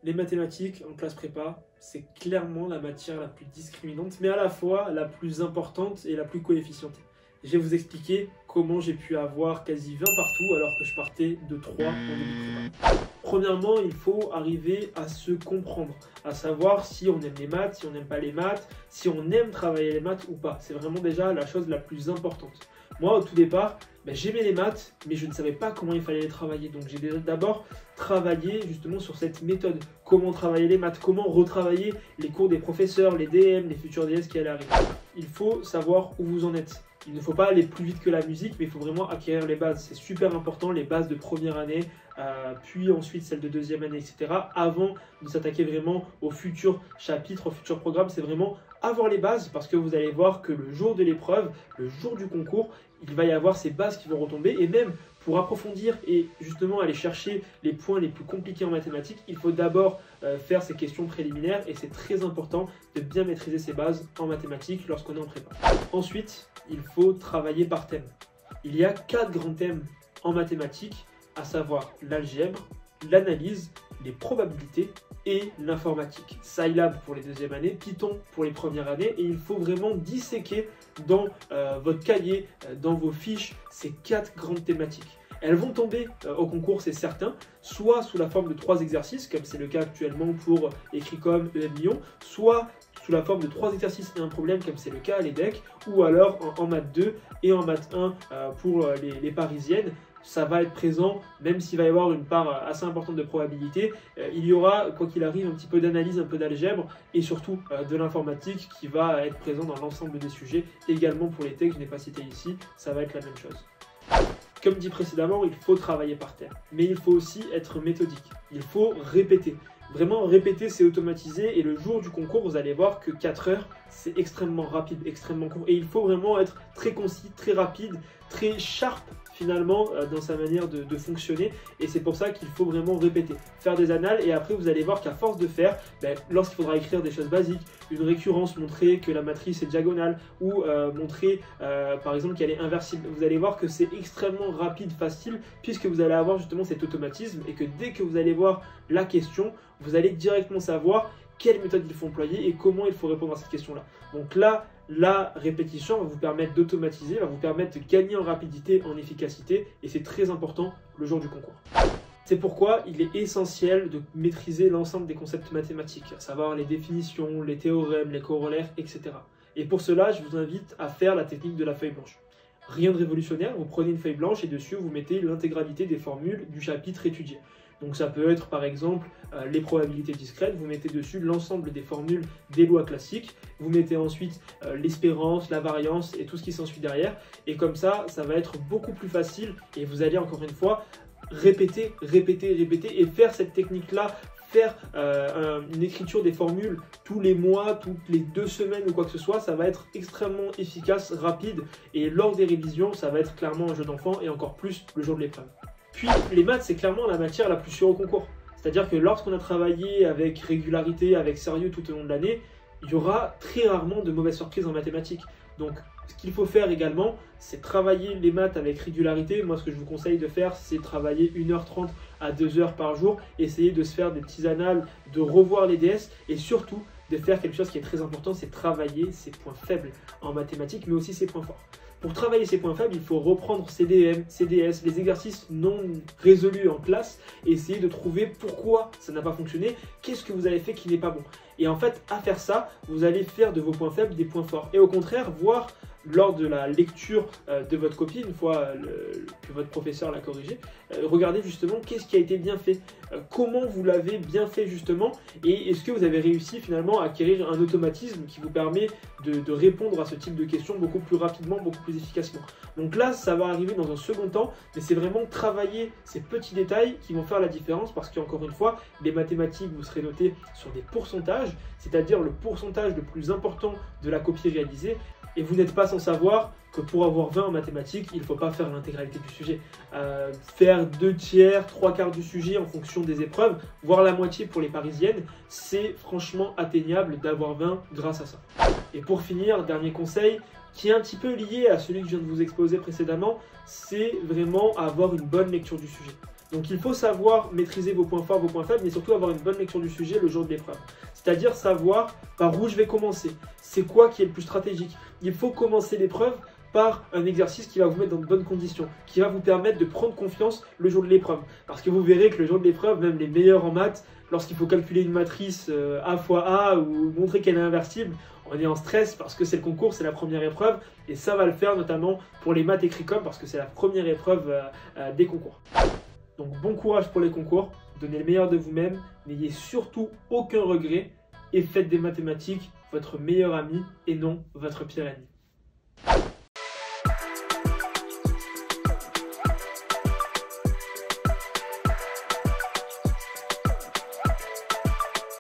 Les mathématiques en classe prépa, c'est clairement la matière la plus discriminante, mais à la fois la plus importante et la plus coefficientée. Je vais vous expliquer comment j'ai pu avoir quasi 20 partout alors que je partais de 3 en début de prépa. Premièrement, il faut arriver à se comprendre, à savoir si on aime les maths, si on n'aime pas les maths, si on aime travailler les maths ou pas. C'est vraiment déjà la chose la plus importante. Moi, au tout départ, j'aimais les maths, mais je ne savais pas comment il fallait les travailler. Donc j'ai d'abord travaillé justement sur cette méthode. Comment travailler les maths, comment retravailler les cours des professeurs, les DM, les futurs DS qui allaient arriver. Il faut savoir où vous en êtes. Il ne faut pas aller plus vite que la musique, mais il faut vraiment acquérir les bases. C'est super important, les bases de première année, puis ensuite celles de deuxième année, etc. Avant de s'attaquer vraiment aux futurs chapitres, aux futurs programmes, c'est vraiment avoir les bases, parce que vous allez voir que le jour de l'épreuve, le jour du concours, il va y avoir ces bases qui vont retomber, et même pour approfondir et justement aller chercher les points les plus compliqués en mathématiques, il faut d'abord faire ces questions préliminaires, et c'est très important de bien maîtriser ces bases en mathématiques lorsqu'on est en prépa. Ensuite, il faut travailler par thème. Il y a 4 grands thèmes en mathématiques, à savoir l'algèbre, l'analyse, les probabilités et l'informatique. Scilab pour les deuxièmes années, Python pour les premières années, et il faut vraiment disséquer dans votre cahier, dans vos fiches, ces 4 grandes thématiques. Elles vont tomber au concours, c'est certain, soit sous la forme de 3 exercices, comme c'est le cas actuellement pour Écricom, EM Lyon, soit sous la forme de 3 exercices et un problème, comme c'est le cas à l'EDEC, ou alors en maths 2 et en maths 1 pour les parisiennes. Ça va être présent, même s'il va y avoir une part assez importante de probabilité. Il y aura, quoi qu'il arrive, un petit peu d'analyse, un peu d'algèbre et surtout de l'informatique qui va être présent dans l'ensemble des sujets. Également pour les textes, je n'ai pas cité ici, ça va être la même chose. Comme dit précédemment, il faut travailler par thème, mais il faut aussi être méthodique. Il faut répéter. Vraiment, répéter, c'est automatiser, et le jour du concours, vous allez voir que 4 heures, c'est extrêmement rapide, extrêmement court. Et il faut vraiment être très concis, très rapide, très sharp finalement dans sa manière de fonctionner, et c'est pour ça qu'il faut vraiment répéter, faire des annales, et après vous allez voir qu'à force de faire, lorsqu'il faudra écrire des choses basiques, une récurrence, montrer que la matrice est diagonale, ou montrer par exemple qu'elle est inversible, vous allez voir que c'est extrêmement rapide, facile, puisque vous allez avoir justement cet automatisme, et que dès que vous allez voir la question, vous allez directement savoir quelle méthode il faut employer et comment il faut répondre à cette question-là. Donc là, la répétition va vous permettre d'automatiser, va vous permettre de gagner en rapidité, en efficacité, et c'est très important le jour du concours. C'est pourquoi il est essentiel de maîtriser l'ensemble des concepts mathématiques, à savoir les définitions, les théorèmes, les corollaires, etc. Et pour cela, je vous invite à faire la technique de la feuille blanche. Rien de révolutionnaire, vous prenez une feuille blanche et dessus vous mettez l'intégralité des formules du chapitre étudié. Donc ça peut être par exemple les probabilités discrètes, vous mettez dessus l'ensemble des formules des lois classiques, vous mettez ensuite l'espérance, la variance et tout ce qui s'ensuit derrière, et comme ça, ça va être beaucoup plus facile, et vous allez encore une fois répéter, répéter, répéter, et faire cette technique-là, faire une écriture des formules tous les mois, toutes les 2 semaines ou quoi que ce soit, ça va être extrêmement efficace, rapide, et lors des révisions, ça va être clairement un jeu d'enfant, et encore plus le jour de l'épreuve. Puis les maths, c'est clairement la matière la plus sûre au concours. C'est-à-dire que lorsqu'on a travaillé avec régularité, avec sérieux tout au long de l'année, il y aura très rarement de mauvaises surprises en mathématiques. Donc ce qu'il faut faire également, c'est travailler les maths avec régularité. Moi, ce que je vous conseille de faire, c'est travailler 1h30 à 2h par jour, essayer de se faire des petits annales, de revoir les DS, et surtout de faire quelque chose qui est très important, c'est travailler ses points faibles en mathématiques, mais aussi ses points forts. Pour travailler ces points faibles, il faut reprendre CDM, CDS, les exercices non résolus en classe, et essayer de trouver pourquoi ça n'a pas fonctionné, qu'est-ce que vous avez fait qui n'est pas bon. Et en fait, à faire ça, vous allez faire de vos points faibles des points forts. Et au contraire, voir lors de la lecture de votre copie, une fois que votre professeur l'a corrigé, regardez justement qu'est-ce qui a été bien fait, comment vous l'avez bien fait justement, et est-ce que vous avez réussi finalement à acquérir un automatisme qui vous permet de répondre à ce type de questions beaucoup plus rapidement, beaucoup plus efficacement. Donc là, ça va arriver dans un second temps, mais c'est vraiment travailler ces petits détails qui vont faire la différence, parce qu'encore une fois, les mathématiques, vous serez noté sur des pourcentages, c'est-à-dire le pourcentage le plus important de la copie réalisée. Et vous n'êtes pas sans savoir que pour avoir 20 en mathématiques, il ne faut pas faire l'intégralité du sujet. Faire 2 tiers, 3 quarts du sujet en fonction des épreuves, voire la moitié pour les parisiennes, c'est franchement atteignable d'avoir 20 grâce à ça. Et pour finir, dernier conseil, qui est un petit peu lié à celui que je viens de vous exposer précédemment, c'est vraiment avoir une bonne lecture du sujet. Donc il faut savoir maîtriser vos points forts, vos points faibles, mais surtout avoir une bonne lecture du sujet le jour de l'épreuve. C'est-à-dire savoir par où je vais commencer, c'est quoi qui est le plus stratégique. Il faut commencer l'épreuve par un exercice qui va vous mettre dans de bonnes conditions, qui va vous permettre de prendre confiance le jour de l'épreuve. Parce que vous verrez que le jour de l'épreuve, même les meilleurs en maths, lorsqu'il faut calculer une matrice A fois A ou montrer qu'elle est inversible, on est en stress parce que c'est le concours, c'est la première épreuve, et ça va le faire notamment pour les maths écrits comme parce que c'est la première épreuve des concours. Donc bon courage pour les concours, donnez le meilleur de vous-même, n'ayez surtout aucun regret et faites des mathématiques votre meilleur ami et non votre pire ennemi.